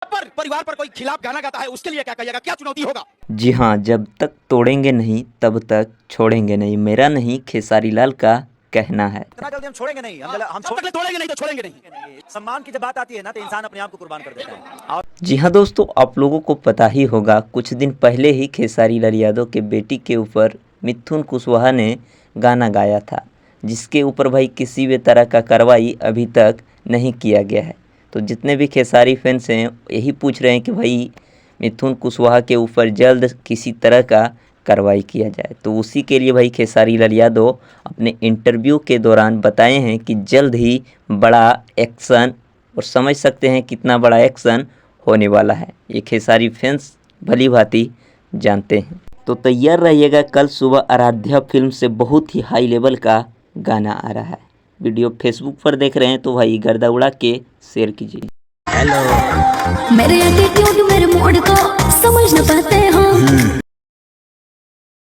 पर परिवार पर कोई खिलाफ गाना गाता है उसके लिए क्या कहिएगा, क्या चुनौती होगा? जी हाँ, जब तक तोड़ेंगे नहीं तब तक छोड़ेंगे नहीं, मेरा नहीं खेसारी लाल का कहना है। इतना जल्दी हम छोड़ेंगे नहीं, हम जब तक तोड़ेंगे नहीं तो छोड़ेंगे नहीं। सम्मान की जब बात आती है ना तो इंसान अपने आप को कुर्बान कर देता है। और जी हाँ दोस्तों, आप लोगों को पता ही होगा, कुछ दिन पहले ही खेसारी लाल यादव के बेटी के ऊपर मिथुन कुशवाहा ने गाना गाया था, जिसके ऊपर भाई किसी भी तरह का कार्रवाई अभी तक नहीं किया गया है। तो जितने भी खेसारी फैंस हैं यही पूछ रहे हैं कि भाई मिथुन कुशवाहा के ऊपर जल्द किसी तरह का कार्रवाई किया जाए। तो उसी के लिए भाई खेसारी लाल यादव अपने इंटरव्यू के दौरान बताए हैं कि जल्द ही बड़ा एक्शन, और समझ सकते हैं कितना बड़ा एक्शन होने वाला है, ये खेसारी फैंस भली भांति जानते हैं। तो तैयार रहिएगा, कल सुबह आराध्या फिल्म से बहुत ही हाई लेवल का गाना आ रहा है। वीडियो फेसबुक पर देख रहे हैं तो भाई गर्दा उड़ा के शेयर कीजिए। मेरे एटीट्यूड मेरे मूड को समझ न पाते